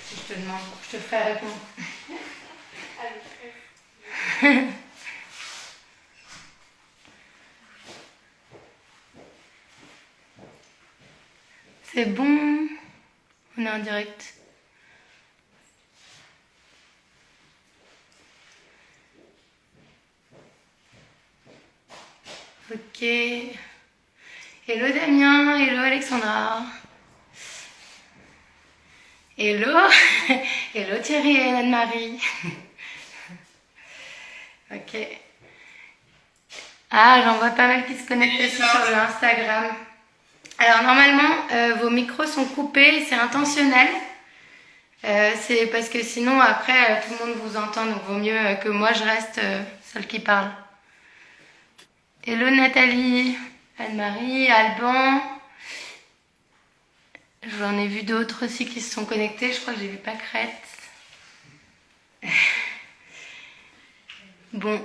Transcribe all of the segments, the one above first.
Si je te demande, je te ferai répondre. C'est bon, on est en direct. Ok. Hello Damien, hello Alexandra. Hello. Hello Thierry et Anne-Marie. Ok. Ah, j'en vois pas mal qui se connectent aussi sur le Instagram. Alors normalement, vos micros sont coupés, c'est intentionnel. C'est parce que sinon après tout le monde vous entend, donc vaut mieux que moi je reste celle qui parle. Hello Nathalie, Anne-Marie, Alban. J'en ai vu d'autres aussi qui se sont connectés, je crois que j'ai vu Pâquerette. Bon,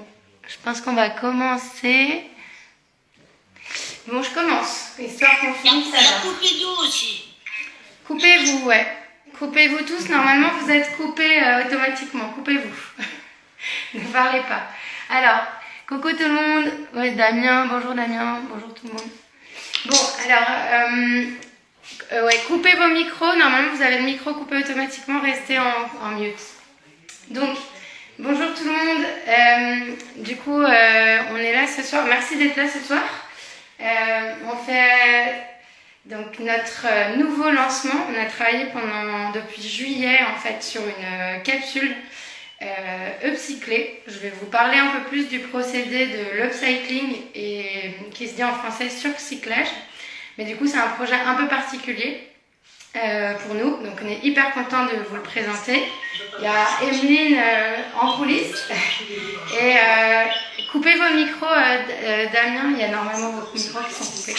je pense qu'on va commencer. Bon, je commence, histoire qu'on finisse ça va. Coupez-nous aussi. Coupez-vous, ouais. Coupez-vous tous, normalement vous êtes coupés automatiquement, coupez-vous. Ne parlez pas. Alors, coucou tout le monde. Ouais, Damien, bonjour tout le monde. Bon, alors, ouais, coupez vos micros, normalement vous avez le micro coupé automatiquement, restez en mute. Donc, bonjour tout le monde. Du coup, on est là ce soir, merci d'être là ce soir. On fait donc notre nouveau lancement. On a travaillé depuis juillet en fait sur une capsule upcyclée. Je vais vous parler un peu plus du procédé de l'upcycling et qui se dit en français surcyclage. Mais du coup c'est un projet un peu particulier pour nous, donc on est hyper content de vous le présenter. Il y a Emeline en coulisses et coupez vos micros, Damien, il y a normalement vos micros qui sont coupés.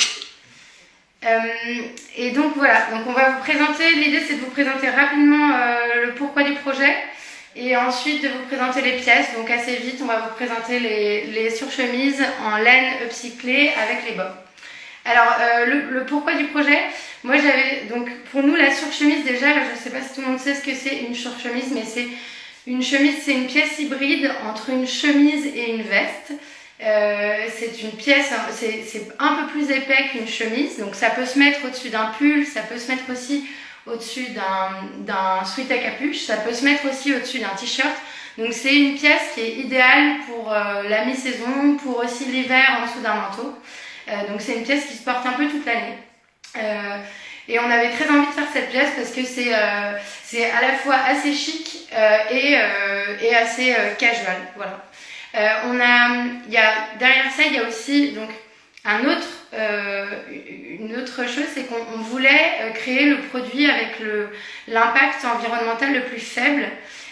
Et donc voilà, donc on va vous présenter, l'idée c'est de vous présenter rapidement le pourquoi du projet et ensuite de vous présenter les pièces. Donc assez vite on va vous présenter les surchemises en laine upcyclée avec les bobs. Alors le pourquoi du projet, moi j'avais donc pour nous la surchemise déjà, je ne sais pas si tout le monde sait ce que c'est une surchemise, mais c'est une chemise, c'est une pièce hybride entre une chemise et une veste. C'est une pièce, c'est un peu plus épais qu'une chemise, donc ça peut se mettre au-dessus d'un pull, ça peut se mettre aussi au-dessus d'un sweat à capuche, ça peut se mettre aussi au-dessus d'un t-shirt. Donc c'est une pièce qui est idéale pour la mi-saison, pour aussi l'hiver en dessous d'un manteau. Donc c'est une pièce qui se porte un peu toute l'année. Et on avait très envie de faire cette pièce parce que c'est à la fois assez chic et assez casual. Voilà. Derrière ça, il y a aussi donc, une autre chose, c'est qu'on voulait créer le produit avec l'impact environnemental le plus faible.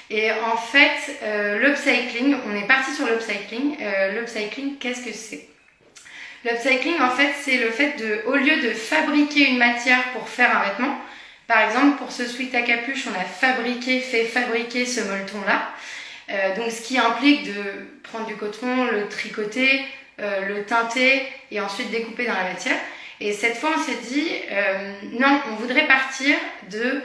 Et en fait, l'upcycling, on est parti sur l'upcycling. L'upcycling, qu'est-ce que c'est ? L'upcycling, en fait, c'est le fait au lieu de fabriquer une matière pour faire un vêtement, par exemple, pour ce sweat à capuche, on a fait fabriquer ce molleton-là. Donc, ce qui implique de prendre du coton, le tricoter, le teinter et ensuite découper dans la matière. Et cette fois, on s'est dit, non, on voudrait partir d'une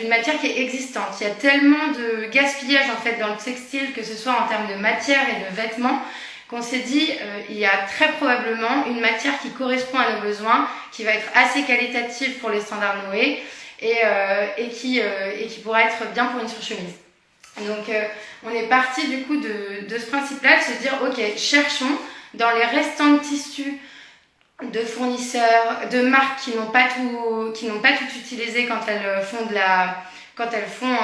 matière qui est existante. Il y a tellement de gaspillage, en fait, dans le textile, que ce soit en termes de matière et de vêtements, qu'on s'est dit il y a très probablement une matière qui correspond à nos besoins, qui va être assez qualitative pour les standards Noé et qui pourra être bien pour une surchemise. Donc on est parti du coup de ce principe-là, de se dire ok, cherchons dans les restants de tissus de fournisseurs, de marques qui n'ont pas tout utilisé quand elles font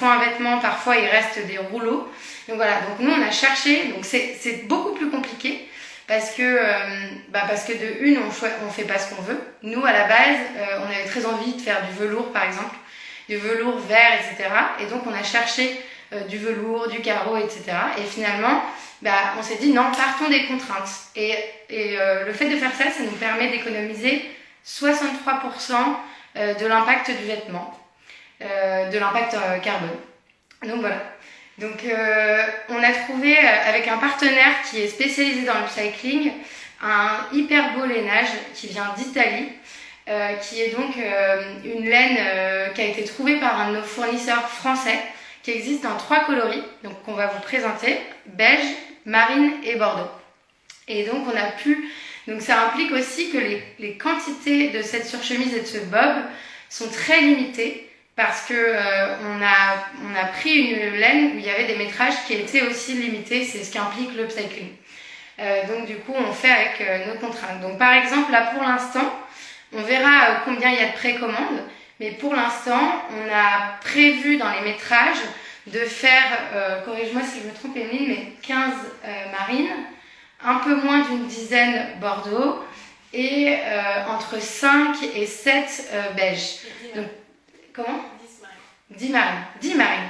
un vêtement, parfois il reste des rouleaux. Donc voilà, donc nous on a cherché, donc c'est beaucoup plus compliqué parce que de une on fait pas ce qu'on veut. Nous à la base on avait très envie de faire du velours par exemple, du velours vert, etc. Et donc on a cherché du velours, du carreau, etc. Et finalement on s'est dit non, partons des contraintes. Et le fait de faire ça, ça nous permet d'économiser 63% de l'impact du vêtement, de l'impact carbone. Donc voilà. Donc on a trouvé avec un partenaire qui est spécialisé dans le cycling un hyper beau lainage qui vient d'Italie. qui est donc une laine qui a été trouvée par un de nos fournisseurs français, qui existe dans 3 coloris, donc qu'on va vous présenter, beige, marine et bordeaux. Et donc donc ça implique aussi que les quantités de cette surchemise et de ce bob sont très limitées, parce que on a pris une laine où il y avait des métrages qui étaient aussi limités, c'est ce qu'implique l'upcycling. Donc du coup on fait avec nos contraintes. Donc par exemple là pour l'instant, on verra combien il y a de précommandes, mais pour l'instant on a prévu dans les métrages de faire, corrige-moi si je me trompe Émilie, mais 15 marines, un peu moins d'une dizaine Bordeaux et entre 5 et 7 beige. Donc, comment ? 10 marines. 10 marines.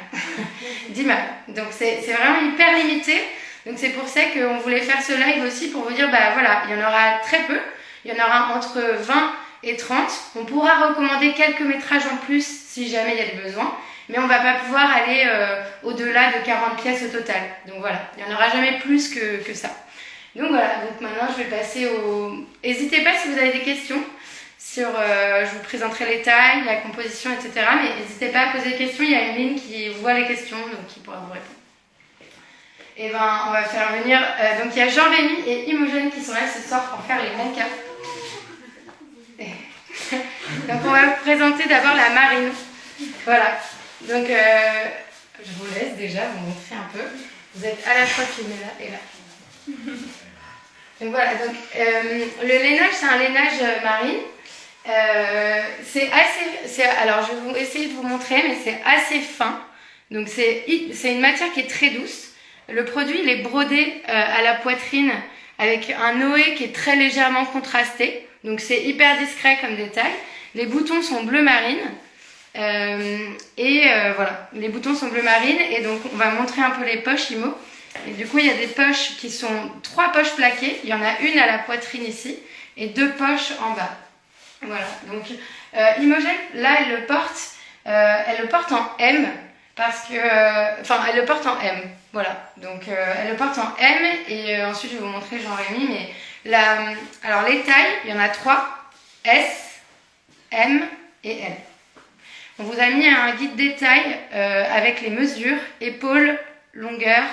10 marines. Donc c'est vraiment hyper limité. Donc c'est pour ça qu'on voulait faire ce live aussi pour vous dire, bah voilà, il y en aura très peu. Il y en aura entre 20 et 30. On pourra recommander quelques métrages en plus si jamais il y a des besoins. Mais on ne va pas pouvoir aller au-delà de 40 pièces au total. Donc voilà, il n'y en aura jamais plus que ça. Donc voilà, donc maintenant je vais passer au... N'hésitez pas si vous avez des questions sur... je vous présenterai les tailles, la composition, etc. Mais n'hésitez pas à poser des questions, il y a une ligne qui voit les questions, donc qui pourra vous répondre. Et ben on va faire venir... donc il y a Jean-Rémy et Imogen qui sont là ce soir pour faire les make-up. Donc on va vous présenter d'abord la marine. Voilà. Donc je vous laisse déjà vous montrer un peu. Vous êtes à la fois filmé là et là. Donc voilà, donc, le lainage, c'est un lainage marine. Alors je vais essayer de vous montrer, mais c'est assez fin. Donc c'est une matière qui est très douce. Le produit il est brodé à la poitrine avec un noé qui est très légèrement contrasté. Donc c'est hyper discret comme détail. Les boutons sont bleu marine. Voilà, les boutons sont bleu marine. Et donc on va montrer un peu les poches Imo. Et du coup, il y a des poches qui sont 3 poches plaquées. Il y en a une à la poitrine ici et 2 poches en bas. Voilà. Donc, Imogen, là, elle le porte en M parce que, elle le porte en M. Voilà. Donc, elle le porte en M et ensuite, je vais vous montrer Jean-Rémy. Mais alors, les tailles, il y en a 3 S, M et L. On vous a mis un guide détail avec les mesures, épaules, longueur.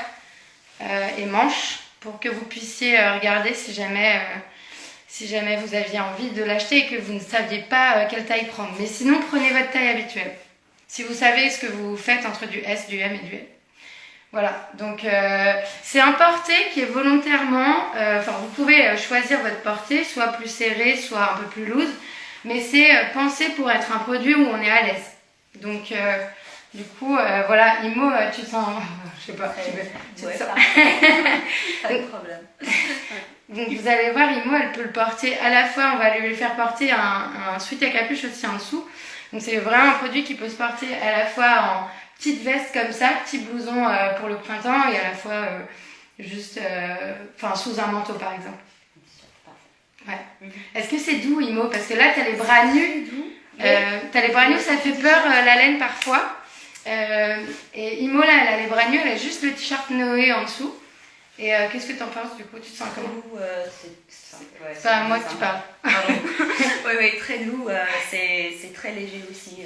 Et manches pour que vous puissiez regarder si jamais vous aviez envie de l'acheter et que vous ne saviez pas quelle taille prendre. Mais sinon, prenez votre taille habituelle. Si vous savez ce que vous faites entre du S, du M et du L. Voilà, donc c'est un porté qui est volontairement... vous pouvez choisir votre portée, soit plus serré, soit un peu plus loose. Mais c'est pensé pour être un produit où on est à l'aise. Donc... du coup, voilà, Imo, tu te sens... Je sais pas, tu te sens... Pas de problème. Donc vous allez voir, Imo, elle peut le porter à la fois, on va lui faire porter un sweat à capuche aussi en dessous. Donc c'est vraiment un produit qui peut se porter à la fois en petite veste comme ça, petit blouson pour le printemps et à la fois juste sous un manteau par exemple. Ouais. Est-ce que c'est doux, Imo? Parce que là, tu as les bras nus. T'as les bras nus, ça fait peur la laine parfois. Et Imo là, elle a les bras nus, elle a juste le t-shirt Noé en dessous. Et qu'est-ce que t'en penses du coup? Tu te sens comment? C'est pas à moi que tu parles. Oui, très doux, c'est très léger aussi.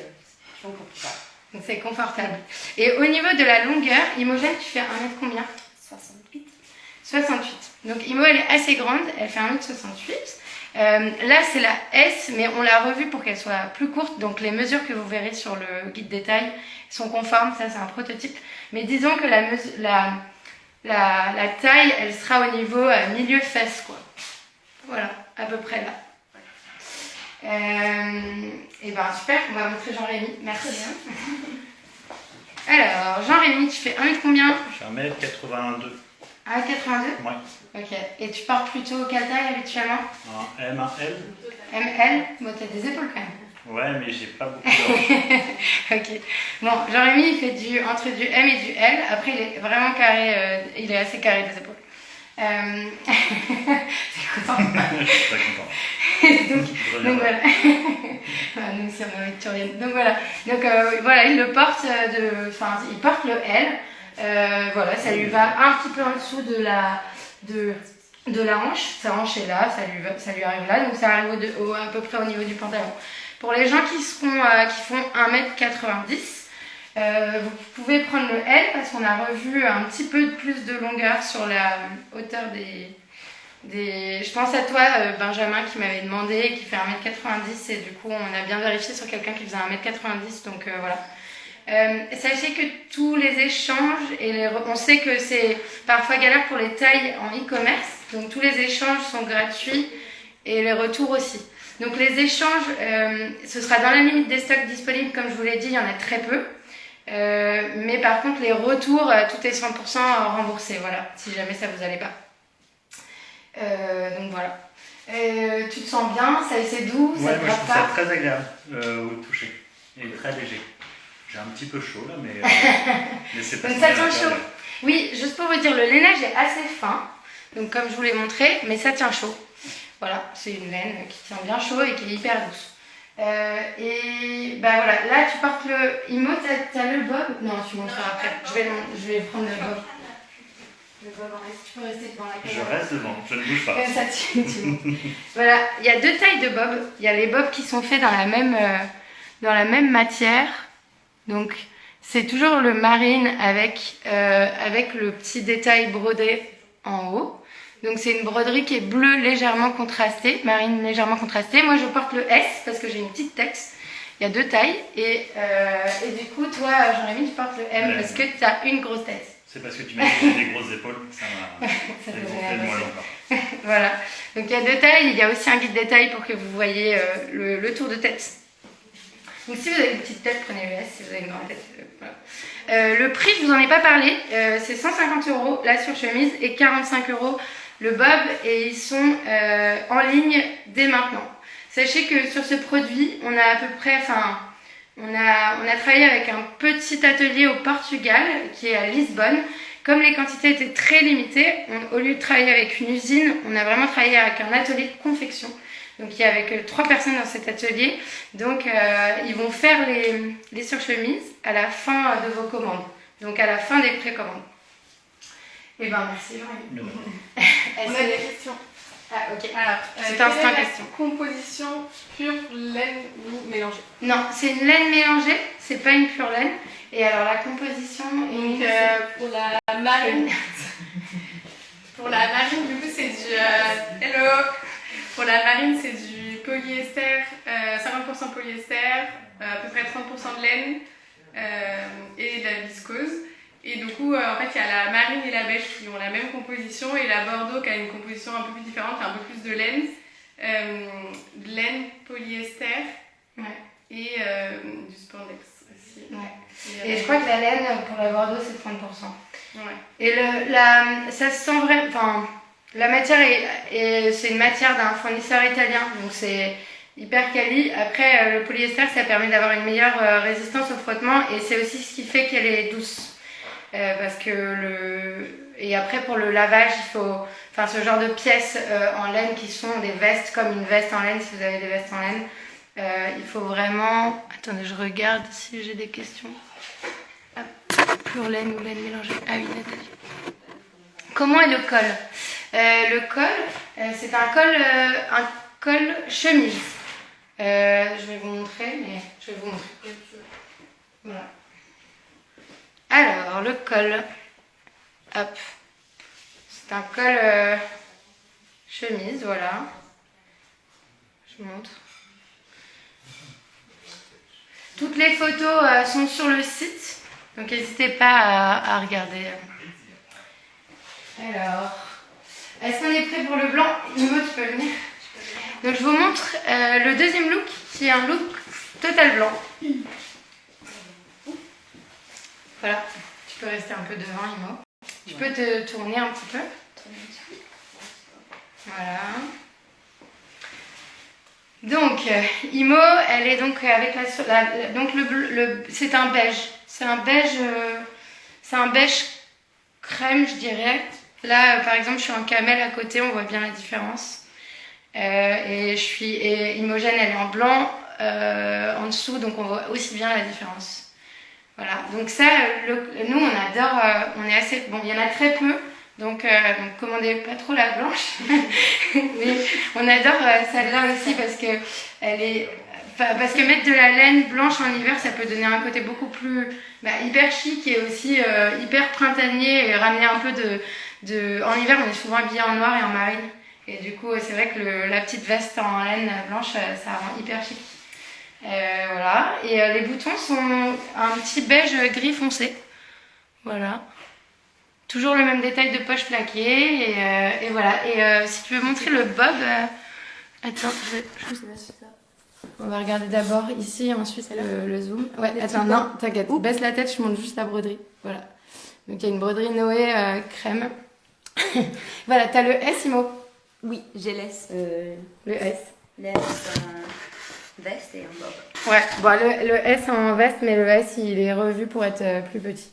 Donc c'est confortable. Et au niveau de la longueur, Imogen, tu fais 1 mètre combien? 68. 68. Donc Imo, elle est assez grande, elle fait 1m68. Là c'est la S, mais on l'a revue pour qu'elle soit plus courte, donc les mesures que vous verrez sur le guide détail sont conformes, ça c'est un prototype, mais disons que la taille elle sera au niveau milieu fesse quoi, voilà, à peu près là. Et ben super, on va montrer Jean-Rémy, merci bien. Alors Jean-Rémy, tu fais 1 mètre combien? Je fais 1m82. 1m82? Ouais. Ok. Et tu portes plutôt quelle taille habituellement? Un M, un L. ML? Bon, t'as des épaules quand même. Ouais, mais j'ai pas beaucoup d'or. Ok. Bon, Jean-Rémy, il fait entre du M et du L. Après, il est vraiment carré. Il est assez carré des épaules. C'est content. Je suis très content. donc voilà. Nous aussi, on a envie que tu reviennes. Donc voilà. Donc voilà, il le porte il porte le L. Voilà, ça lui va un petit peu en dessous de de la hanche. Sa hanche est là, ça lui arrive là, donc ça arrive à peu près au niveau du pantalon. Pour les gens qui font 1m90, vous pouvez prendre le L parce qu'on a revu un petit peu plus de longueur sur la hauteur des... Je pense à toi, Benjamin, qui m'avait demandé, qui fait 1m90 et du coup on a bien vérifié sur quelqu'un qui faisait 1m90, donc voilà. Sachez que tous les échanges, on sait que c'est parfois galère pour les tailles en e-commerce, donc tous les échanges sont gratuits et les retours aussi. Donc les échanges, ce sera dans la limite des stocks disponibles, comme je vous l'ai dit, il y en a très peu. Mais par contre les retours, tout est 100% remboursé, voilà, si jamais ça vous allait pas. Donc voilà. Tu te sens bien, c'est doux, Ouais, ça te moi je gratte trouve ça pas. très agréable au toucher. Et très léger. J'ai un petit peu chaud là, mais c'est pas Donc ça tient chaud. Oui, juste pour vous dire, le lainage est assez fin, donc comme je vous l'ai montré, mais ça tient chaud. Voilà, c'est une laine qui tient bien chaud et qui est hyper douce. Et bah voilà, là tu portes le Imo, t'as le bob. Non, tu montreras après. Je vais prendre le bob. Le bob, tu peux rester devant la caméra. Je reste devant, je ne bouge pas. Ça, tu montres. Voilà, il y a deux tailles de bob. Il y a les bobs qui sont faits dans la même matière. Donc c'est toujours le marine avec le petit détail brodé en haut. Donc c'est une broderie qui est bleue légèrement contrastée, marine légèrement contrastée. Moi je porte le S parce que j'ai une petite tête. Il y a deux tailles et du coup toi Jean-Rémy tu portes le M parce que tu as une grosse tête. C'est parce que tu m'as dit que j'ai des grosses épaules, ça m'a Ça fait te gonfler de moi encore. Voilà, donc il y a deux tailles, il y a aussi un guide détail pour que vous voyez le tour de tête. Donc si vous avez une petite tête, prenez le S, si vous avez une grande tête, voilà. Le prix, je vous en ai pas parlé, c'est 150 € la surchemise et 45 € le bob et ils sont en ligne dès maintenant. Sachez que sur ce produit, on a à peu près, on a travaillé avec un petit atelier au Portugal qui est à Lisbonne. Comme les quantités étaient très limitées, au lieu de travailler avec une usine, on a vraiment travaillé avec un atelier de confection. Donc il y a avec 3 personnes dans cet atelier. Donc ils vont faire les surchemises à la fin de vos commandes. Donc à la fin des précommandes. Et ben merci Jean-Rémy. On a des questions. Ah ok. Alors, C'est instant question. Composition pure laine ou mélangée? Non, c'est une laine mélangée, c'est pas une pure laine. Et alors la composition Donc pour la marine, pour la marine du coup c'est du hello. Pour la marine c'est du polyester, 50% polyester, à peu près 30% de laine et de la viscose. Et du coup en fait il y a la marine et la beige qui ont la même composition et la bordeaux qui a une composition un peu plus différente, qui a un peu plus de laine polyester et du spandex aussi. Ouais. Et je crois que la laine pour la bordeaux c'est 30%. Ouais. Et ça se sent vraiment. Enfin, la matière c'est une matière d'un fournisseur italien, donc c'est hyper quali. Après, le polyester ça permet d'avoir une meilleure résistance au frottement et c'est aussi ce qui fait qu'elle est douce. Parce que et après pour le lavage, il faut. Enfin, ce genre de pièces en laine qui sont des vestes, comme une veste en laine, si vous avez des vestes en laine, il faut vraiment. Attendez, je regarde si j'ai des questions. Pure laine ou laine mélangée. Ah oui, Nathalie. Comment est le col? Le col, c'est un col chemise. Je vais vous montrer, Voilà. Alors, le col. Hop. C'est un col chemise, voilà. Je montre. Toutes les photos sont sur le site, donc n'hésitez pas à regarder. Alors, est-ce qu'on est prêt pour le blanc? Nimo, tu peux venir. Donc je vous montre le deuxième look, qui est un look total blanc. Voilà, tu peux rester un peu devant, Imo. Tu peux te tourner un petit peu. Voilà. Donc, Imo, elle est donc avec donc c'est un beige. C'est un beige crème, je dirais. Là, par exemple, je suis en camel à côté, on voit bien la différence. Et Imogène, elle est en blanc en dessous, donc on voit aussi bien la différence. Voilà, donc ça, nous on adore, on est assez, bon, il y en a très peu, Donc commandez pas trop la blanche. Mais on adore celle-là aussi parce que parce que mettre de la laine blanche en hiver, ça peut donner un côté beaucoup plus hyper chic et aussi hyper printanier et ramener un peu En hiver, on est souvent habillé en noir et en marine. Et du coup, c'est vrai que la petite veste en laine blanche, ça rend hyper chic. Voilà. Et les boutons sont un petit beige gris foncé. Voilà. Toujours le même détail de poche plaquée. Et voilà. Et si tu veux montrer le bob... Attends, je sais pas si ça... On va regarder d'abord ici et ensuite le zoom. Ouais, attends, non, t'inquiète. Baisse la tête, je montre juste la broderie. Voilà. Donc il y a une broderie Noé crème. Voilà, t'as le S, Imo? Oui, j'ai laisse le S. laisse en veste et en bob. Ouais, bon, le S en veste, mais le S il est revu pour être plus petit.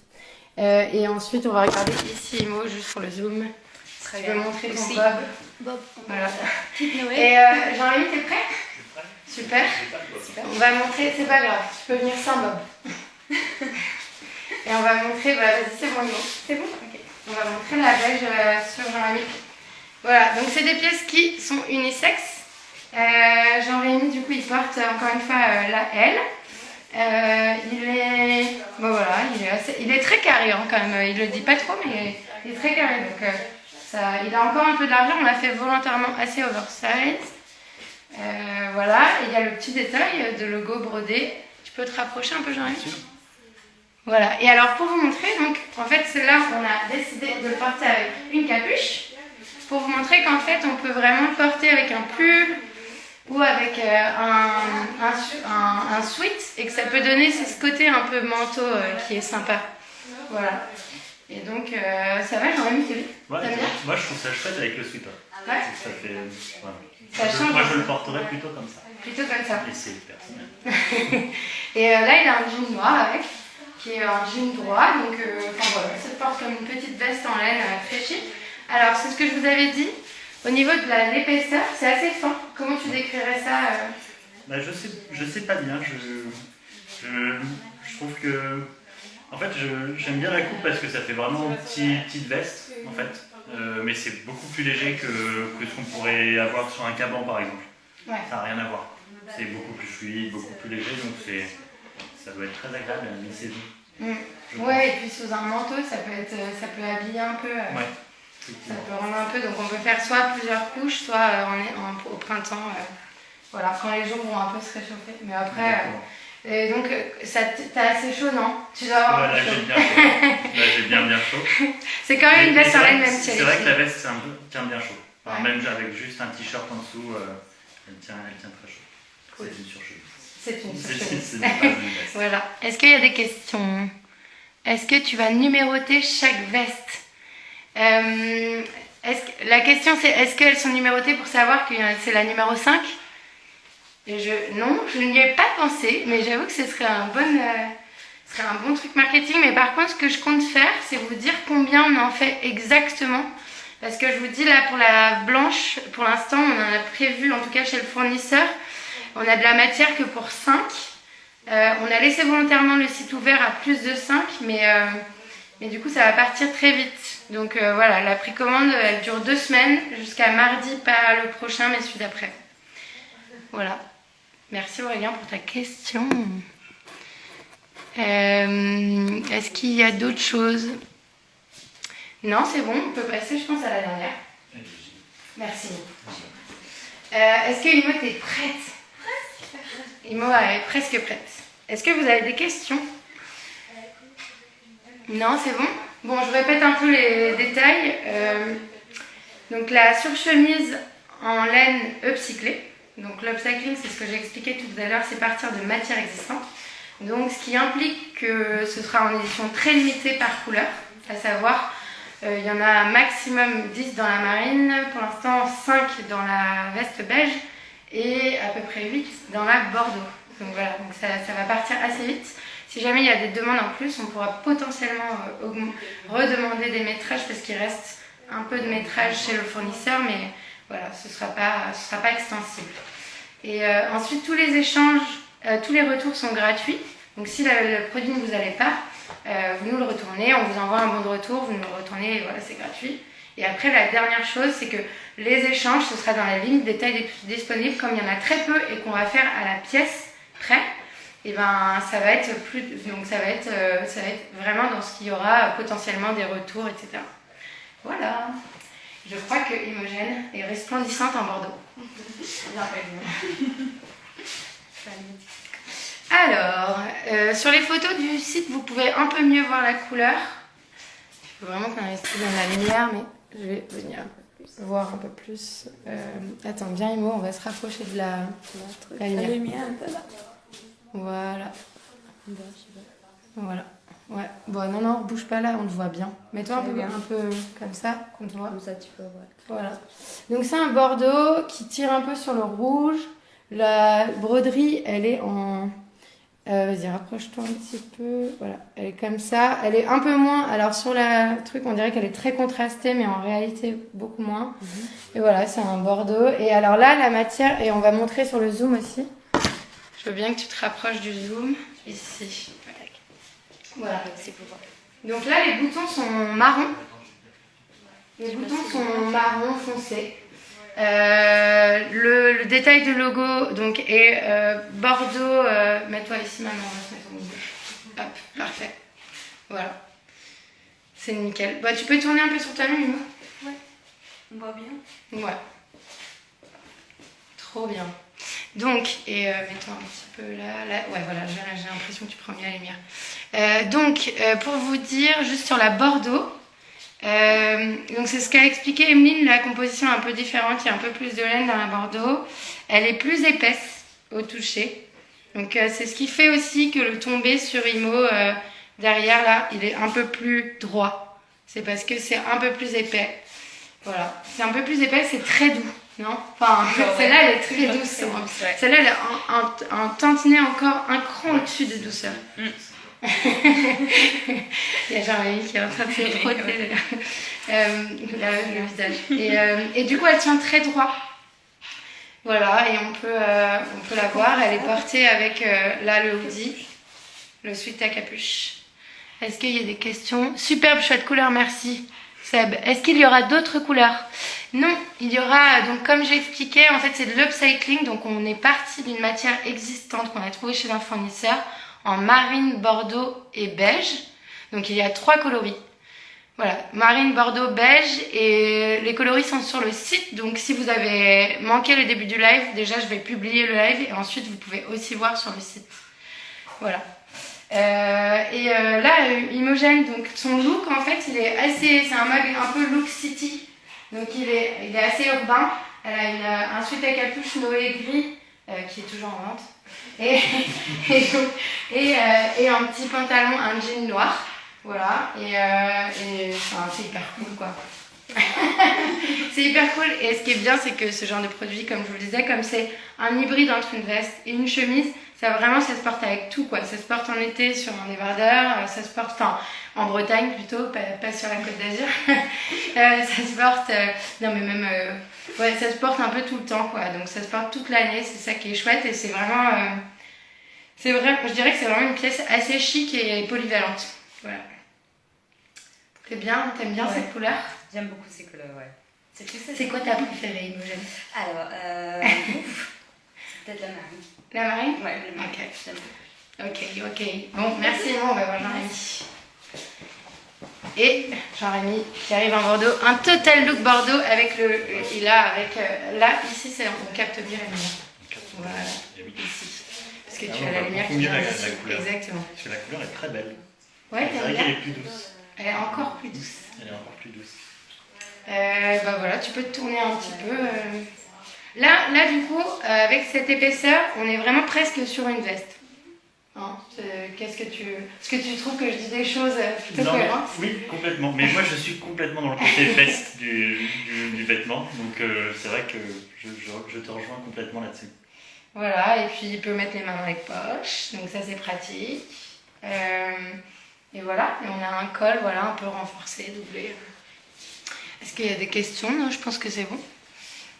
Et ensuite, on va regarder ici, Imo, juste pour le zoom. Très Je vais bien. montrer ton Aussi. bob. Bob, Voilà. petite Noé. Et Jean-Rémi, t'es prêt? Super. On va montrer, c'est pas grave, tu peux venir sans bob. Et on va montrer, vas-y, c'est bon, Imo. C'est bon? Ok. On va montrer la beige sur Jean-Rémi. Voilà, donc c'est des pièces qui sont unisexes. Jean-Rémi, du coup, il porte encore une fois la L. Il est très carré hein, quand même. Il le dit pas trop, mais il est très carré. Donc il a encore un peu de l'argent. On l'a fait volontairement assez oversize. Voilà, et il y a le petit détail de logo brodé. Tu peux te rapprocher un peu, Jean-Rémi? Voilà, et alors pour vous montrer, donc en fait là on a décidé de le porter avec une capuche pour vous montrer qu'en fait on peut vraiment le porter avec un pull ou avec un sweat et que ça peut donner ce côté un peu manteau qui est sympa. Voilà. Et donc ça va, Jean-Rémi, t'aimes Ouais, bien? moi je trouve ça chouette avec le sweater. Ouais. Ça fait. Voilà. Ça change. Moi je le porterais plutôt comme ça. Plutôt comme ça. Et c'est personnel. Et là il a un jean noir avec, qui est un jean droit, donc voilà, ça se porte comme une petite veste en laine très chic. Alors c'est ce que je vous avais dit, au niveau de l'épaisseur, c'est assez fin. Comment tu décrirais ça Je sais pas bien, je trouve que... En fait, j'aime bien la coupe parce que ça fait vraiment petite veste, en fait. Mais c'est beaucoup plus léger que ce qu'on pourrait avoir sur un caban, par exemple. Ouais. Ça n'a rien à voir. C'est beaucoup plus fluide, beaucoup plus léger, donc ça doit être très agréable à mi-saison. Ouais, et puis sous un manteau, ça peut habiller un peu. Ouais. Ça peut rendre un peu, donc on peut faire soit plusieurs couches, soit au printemps. Voilà, quand les jours vont un peu se réchauffer. Mais après, et donc t'as assez chaud, non? Tu dois avoir là chaud. j'ai bien chaud. Là j'ai bien chaud. C'est quand même une veste en laine, même si elle est C'est vrai que fine. la veste tient bien chaud. Enfin, Ouais. même avec juste un t-shirt en dessous, elle tient très chaud. Cool. C'est une surchemise. C'est une surchemise. C'est pas une veste. Voilà. Est-ce qu'il y a des questions? Est-ce que tu vas numéroter chaque veste? La question c'est est-ce qu'elles sont numérotées pour savoir que c'est la numéro 5? Non, je n'y ai pas pensé, mais j'avoue que ce serait un bon truc marketing. Mais par contre, ce que je compte faire, c'est vous dire combien on en fait exactement. Parce que je vous dis là, pour la blanche, pour l'instant, on en a prévu, en tout cas chez le fournisseur, on a de la matière que pour 5. On a laissé volontairement le site ouvert à plus de 5, mais du coup, ça va partir très vite. Donc voilà, la précommande, elle dure 2 semaines, jusqu'à mardi, pas le prochain, mais celui d'après. Voilà. Merci Aurélien pour ta question. Est-ce qu'il y a d'autres choses? Non, c'est bon, on peut passer, je pense, à la dernière. Merci. Est-ce que Imo, t'es prête? Presque. Imo est presque prête. Est-ce que vous avez des questions? Non, c'est bon? Bon, je répète un peu les détails. Donc la surchemise en laine upcyclée. Donc l'upcycling, c'est ce que j'ai expliqué tout à l'heure, c'est partir de matières existantes. Donc ce qui implique que ce sera en édition très limitée par couleur, à savoir il y en a maximum 10 dans la marine, pour l'instant 5 dans la veste beige et à peu près 8 dans la bordeaux. Donc voilà, donc ça va partir assez vite. Si jamais il y a des demandes en plus, on pourra potentiellement redemander des métrages parce qu'il reste un peu de métrage chez le fournisseur, mais voilà, ce sera pas extensible. Et ensuite, tous les échanges, tous les retours sont gratuits. Donc si le produit ne vous allait pas, vous nous le retournez, on vous envoie un bon de retour, vous nous le retournez et voilà, c'est gratuit. Et après, la dernière chose, c'est que les échanges, ce sera dans la limite des tailles disponibles. Comme il y en a très peu et qu'on va faire à la pièce près, et ben ça va être plus, donc ça va être vraiment dans ce qu'il y aura potentiellement des retours, etc. Voilà. Je crois que Imogen est resplendissante en Bordeaux. Alors, sur les photos du site, vous pouvez un peu mieux voir la couleur. Il faut vraiment qu'on investisse dans la lumière, mais je vais venir voir un peu plus. Attends, viens Imo, on va se rapprocher de la lumière. Voilà. Voilà. Ouais. Bon, non, bouge pas là, on te voit bien. Mets-toi un peu comme ça, qu'on te voit. Comme ça, tu peux voir. Voilà. Donc c'est un bordeaux qui tire un peu sur le rouge. La broderie, elle est en... vas-y, rapproche-toi un petit peu. Voilà, elle est comme ça. Elle est un peu moins... Alors sur la truc, on dirait qu'elle est très contrastée, mais en réalité, beaucoup moins. Et voilà, c'est un bordeaux. Et alors là, la matière... Et on va montrer sur le zoom aussi. Je veux bien que tu te rapproches du zoom. Ici. Voilà. Donc là, les boutons sont marrons. Les boutons sont marron foncé. Le détail du logo donc, est bordeaux. Mets-toi ici maintenant, on va se mettre au milieu. Hop, parfait. Voilà. C'est nickel. Bah, tu peux tourner un peu sur ta main, Ouais. On voit bien. Ouais. Trop bien. Donc, et mets-toi un petit peu là. Ouais, voilà, j'ai l'impression que tu prends bien la lumière. Donc, pour vous dire, juste sur la bordeaux, donc c'est ce qu'a expliqué Emeline, la composition est un peu différente, il y a un peu plus de laine dans la bordeaux. Elle est plus épaisse au toucher. Donc, c'est ce qui fait aussi que le tombé sur Imo, derrière là, il est un peu plus droit. C'est parce que c'est un peu plus épais. Voilà, c'est un peu plus épais, c'est très doux. Non, enfin, celle-là, elle est très douce. Celle-là, elle est un tantinet encore un cran au-dessus de douceur. Il y a Jean-Rémy qui est en train de se frotter le visage. Et du coup, elle tient très droit. Voilà, et on peut la voir. Elle est portée avec là le hoodie, le sweat à capuche. Est-ce qu'il y a des questions? Superbe, chouette couleur, merci. Seb, est-ce qu'il y aura d'autres couleurs? Non, il y aura, donc comme j'ai expliqué, en fait c'est de l'upcycling, donc on est parti d'une matière existante qu'on a trouvée chez un fournisseur en marine, bordeaux et beige. Donc il y a 3 coloris. Voilà, marine, bordeaux, beige, et les coloris sont sur le site, donc si vous avez manqué le début du live, déjà je vais publier le live et ensuite vous pouvez aussi voir sur le site. Voilà. Là, Imogen, donc son look en fait, c'est un mug un peu look city, donc il est assez urbain. Elle a un sweat à capuche Noé gris qui est toujours en vente et un petit pantalon, un jean noir, voilà. Enfin, c'est hyper cool quoi. C'est hyper cool et ce qui est bien c'est que ce genre de produit, comme je vous le disais, comme c'est un hybride entre une veste et une chemise, ça se porte avec tout quoi. Ça se porte en été sur un débardeur, ça se porte en Bretagne plutôt, pas sur la Côte d'Azur. Ça se porte, non mais même, ouais, ça se porte un peu tout le temps quoi. Donc ça se porte toute l'année, c'est ça qui est chouette et c'est vraiment, je dirais que c'est vraiment une pièce assez chic et polyvalente. Voilà. T'aimes bien cette couleur? J'aime beaucoup ces couleurs, ouais. C'est quoi ta préférée, Imogen? Alors, c'est peut-être la marine. La marine? Ouais, la marine. Ok. Bon, merci, on va voir Jean-Rémy. Et Jean-Rémy qui arrive en Bordeaux, un total look Bordeaux avec là, ici, on capte bien la lumière. Voilà, ici. Parce que tu as la lumière qui vient ici. Exactement. Parce que la couleur est très belle. Ouais, c'est vrai qu'elle est plus douce. Elle est encore plus douce. Bah voilà, tu peux te tourner un petit peu. Là, du coup, avec cette épaisseur, on est vraiment presque sur une veste. Hein, est-ce que tu trouves que je dis des choses plutôt cohérentes? Oui, complètement. Mais moi, je suis complètement dans le côté veste du vêtement. Donc, c'est vrai que je te rejoins complètement là-dessus. Voilà, et puis il peut mettre les mains dans les poches. Donc ça, c'est pratique. Et voilà, et on a un col un peu renforcé, doublé. Est-ce qu'il y a des questions? Non, je pense que c'est bon.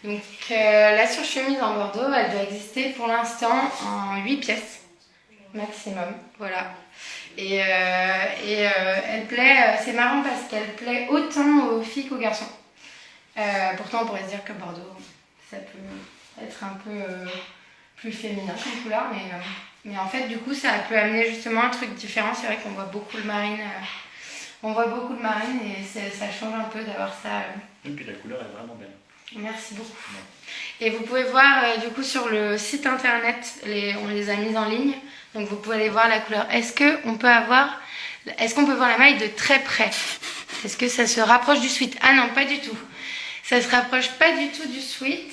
Donc la surchemise en Bordeaux, elle doit exister pour l'instant en 8 pièces. maximum, voilà. Et elle plaît, c'est marrant parce qu'elle plaît autant aux filles qu'aux garçons. Pourtant, on pourrait se dire que Bordeaux, ça peut être un peu plus féminin comme couleur, mais en fait, du coup, ça peut amener justement un truc différent. C'est vrai qu'on voit beaucoup le marine. On voit beaucoup de marine et ça change un peu d'avoir ça. Et puis la couleur est vraiment belle. Merci beaucoup. Ouais. Et vous pouvez voir du coup sur le site internet, on les a mises en ligne. Donc vous pouvez aller voir la couleur. Est-ce qu'on peut voir la maille de très près? Est-ce que ça se rapproche du sweat? Ah non, pas du tout. Ça se rapproche pas du tout du sweat.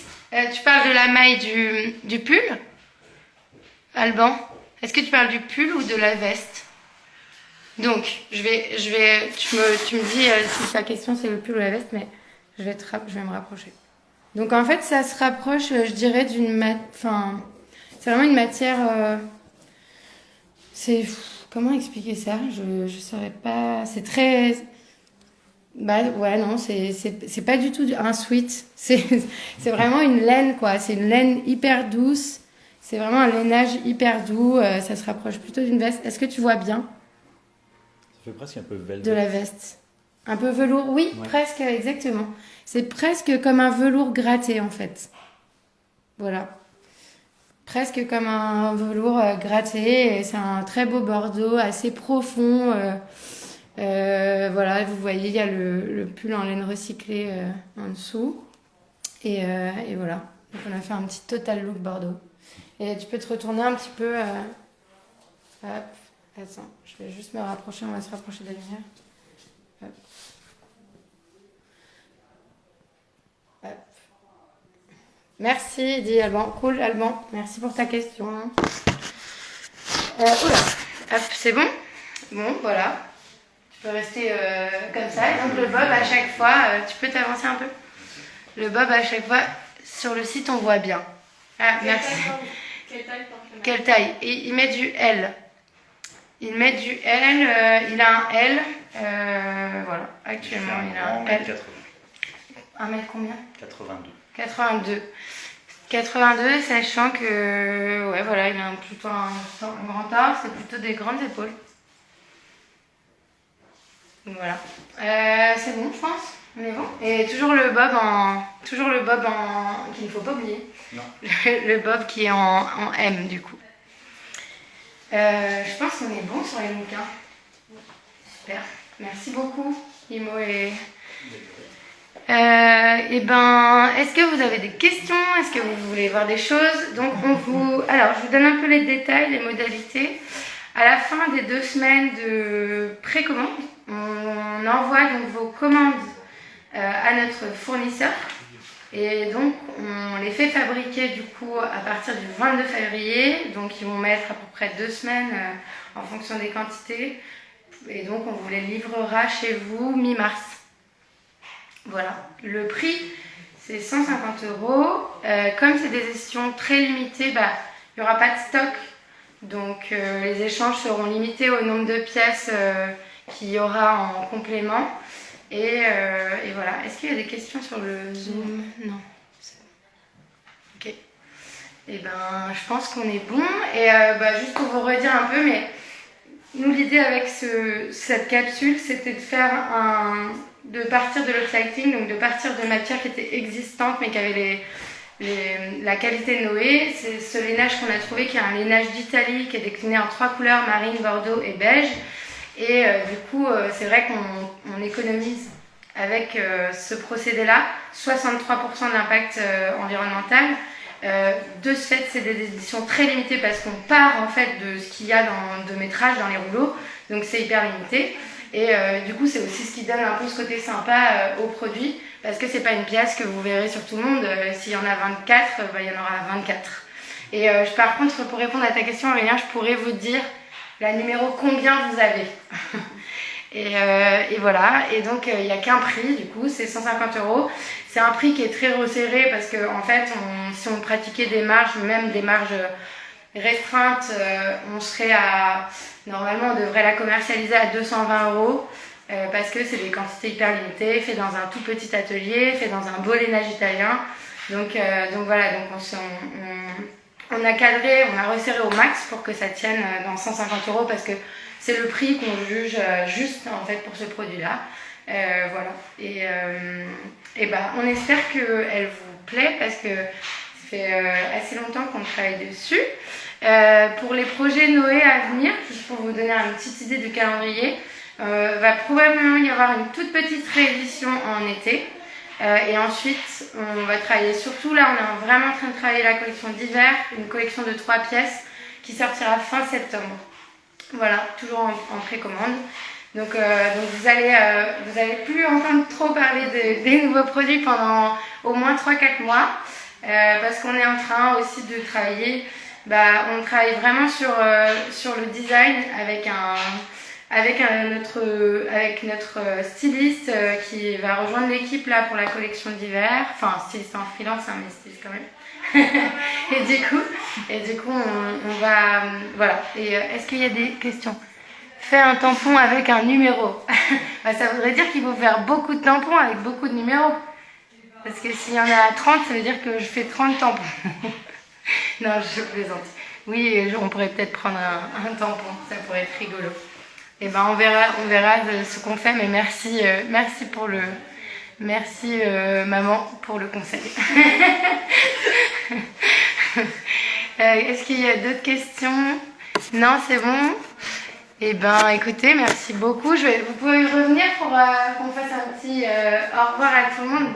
Tu parles de la maille du pull, Alban? Est-ce que tu parles du pull ou de la veste? Donc, tu me dis si ta question c'est le pull ou la veste, mais je vais me rapprocher. Donc en fait, ça se rapproche, je dirais, c'est vraiment une matière. Comment expliquer ça? Je saurais pas. C'est très. Bah ouais, non, c'est pas du tout un sweat. C'est vraiment une laine, quoi. C'est une laine hyper douce. C'est vraiment un lainage hyper doux. Ça se rapproche plutôt d'une veste. Est-ce que tu vois bien? Ça fait presque un peu velvet. De la veste. Un peu velours, oui, Ouais. presque, exactement. C'est presque comme un velours gratté, en fait. Voilà. Presque comme un velours gratté. Et c'est un très beau bordeaux, assez profond. Voilà, vous voyez, il y a le pull en laine recyclée en dessous. Et voilà. Donc on a fait un petit total look bordeaux. Et tu peux te retourner un petit peu. Hop. Attends, je vais juste me rapprocher, on va se rapprocher de la lumière. Hop. Hop. Merci, dit Alban. Cool, Alban. Merci pour ta question. Oula. Hop, c'est bon? Bon, voilà. Tu peux rester comme ça. Et donc le bob, à chaque fois, tu peux t'avancer un peu? Le bob, à chaque fois, sur le site, on voit bien. Ah, merci. Quelle taille? Et il met du L. Il met du L, il a un L, voilà, actuellement il a un L. 1m80. 1 mètre combien? 82. 82. 82, sachant que, ouais, voilà, il a plutôt un grand torse, c'est plutôt des grandes épaules. Donc voilà. C'est bon, je pense. On est bon. Et toujours le bob qu'il ne faut pas oublier. Non. Le bob qui est en M, du coup. Je pense qu'on est bon sur les looks. Hein. Super. Merci beaucoup, Imo et ben, est-ce que vous avez des questions? Est-ce que vous voulez voir des choses? Donc alors, je vous donne un peu les détails, les modalités. À la fin des 2 semaines de précommande, on envoie donc vos commandes à notre fournisseur. Et donc, on les fait fabriquer du coup à partir du 22 février. Donc, ils vont mettre à peu près 2 semaines en fonction des quantités. Et donc, on vous les livrera chez vous mi-mars. Voilà. Le prix, c'est 150 €. Comme c'est des éditions très limitées, il n'y aura pas de stock. Donc, les échanges seront limités au nombre de pièces qu'il y aura en complément. Et voilà. Est-ce qu'il y a des questions sur le Zoom? Non. C'est bon. Ok. Et ben, je pense qu'on est bon. Et juste pour vous redire un peu, mais nous, l'idée avec cette capsule, c'était de partir de l'upcycling, donc de partir de matières qui étaient existantes, mais qui avaient la qualité de Noé. C'est ce lainage qu'on a trouvé, qui est un lainage d'Italie, qui est décliné en 3 couleurs, marine, bordeaux et beige. Et du coup, c'est vrai qu'on économise avec ce procédé-là 63% d'impact environnemental. De ce fait, c'est des éditions très limitées parce qu'on part en fait de ce qu'il y a de métrage dans les rouleaux, donc c'est hyper limité. Et du coup, c'est aussi ce qui donne un peu ce côté sympa au produit, parce que c'est pas une pièce que vous verrez sur tout le monde. S'il y en a 24, il y en aura 24. Et par contre, pour répondre à ta question, Aurélien, je pourrais vous dire la numéro combien vous avez. Et voilà. Et donc, il n'y a qu'un prix, du coup, c'est 150 €. C'est un prix qui est très resserré parce que, en fait, si on pratiquait des marges, même des marges restreintes, on serait à... Normalement, on devrait la commercialiser à 220 € parce que c'est des quantités hyper limitées, fait dans un tout petit atelier, fait dans un beau lainage italien. Donc voilà, donc On a cadré, on a resserré au max pour que ça tienne dans 150 € parce que c'est le prix qu'on juge juste en fait pour ce produit-là. Voilà. Et bah, on espère qu'elle vous plaît parce que ça fait assez longtemps qu'on travaille dessus. Pour les projets Noé à venir, juste pour vous donner une petite idée du calendrier, va probablement y avoir une toute petite réédition en été. Et ensuite, on va travailler surtout, là on est vraiment en train de travailler la collection d'hiver, une collection de 3 pièces qui sortira fin septembre. Voilà, toujours en précommande. Donc vous allez plus entendre trop parler des nouveaux produits pendant au moins 3-4 mois parce qu'on est en train aussi de travailler, on travaille vraiment sur le design avec notre styliste qui va rejoindre l'équipe là pour la collection d'hiver, enfin styliste en freelance hein, mais styliste quand même. et du coup on va voilà. Et est-ce qu'il y a des questions? Fais un tampon avec un numéro. Ça voudrait dire qu'il faut faire beaucoup de tampons avec beaucoup de numéros. Parce que s'il y en a 30, ça veut dire que je fais 30 tampons. Non, je plaisante. Oui, on pourrait peut-être prendre un tampon, ça pourrait être rigolo. Et on verra ce qu'on fait, mais merci maman pour le conseil. Est-ce qu'il y a d'autres questions? Non, c'est bon. Écoutez, merci beaucoup. Vous pouvez revenir pour qu'on fasse un petit au revoir à tout le monde.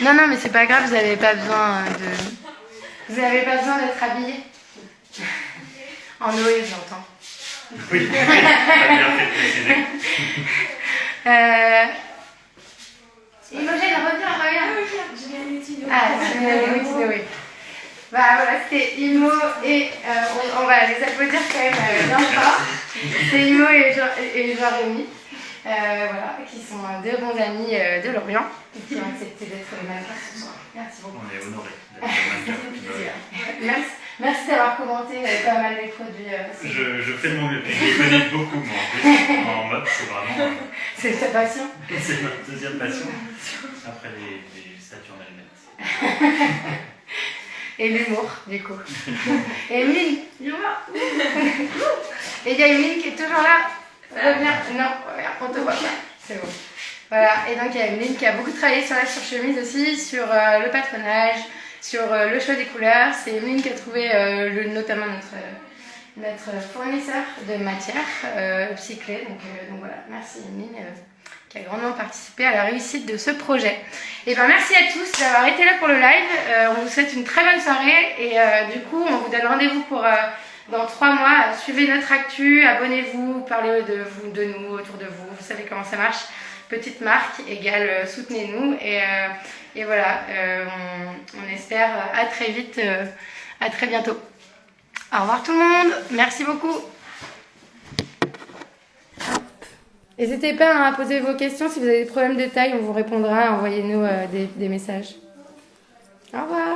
Non, mais c'est pas grave, vous n'avez pas besoin d'être habillé. En Noé, j'entends. Oui, t'as bien fait de préciser. Imogène, reviens. Je viens d'utiliser. Oui. Voilà, c'était Imo et on va les applaudir quand même bien fort. C'est Imo et Jean-Rémy, voilà, qui sont deux bons amis de Lorient et qui ont accepté d'être les mannequins ce soir. Merci beaucoup. On est honorés d'être mannequins. Merci d'avoir commenté pas mal les produits. Je fais de mon mieux. Je connais beaucoup, moi, en plus. En mode, c'est vraiment. C'est ta passion? C'est ma deuxième passion. Après les statues en elles-mêmes. Et l'humour, du coup. Et Mine, l'humour. Et il y a Mine qui est toujours là. Reviens. Non, on te voit pas. C'est bon. Voilà, et donc il y a Mine qui a beaucoup travaillé sur la surchemise aussi, sur le patronage, sur le choix des couleurs. C'est Mine qui a trouvé notamment notre fournisseur de matière, Upcyclé. Donc voilà, merci Mine qui a grandement participé à la réussite de ce projet. Et merci à tous d'avoir été là pour le live. On vous souhaite une très bonne soirée et du coup on vous donne rendez-vous pour dans 3 mois. Suivez notre actu, abonnez-vous, parlez de nous, autour de vous. Vous savez comment ça marche. Petite marque égale soutenez-nous et voilà, on espère à très vite, à très bientôt. Au revoir tout le monde, merci beaucoup. N'hésitez pas à poser vos questions. Si vous avez des problèmes de taille, on vous répondra. Envoyez-nous des messages. Au revoir.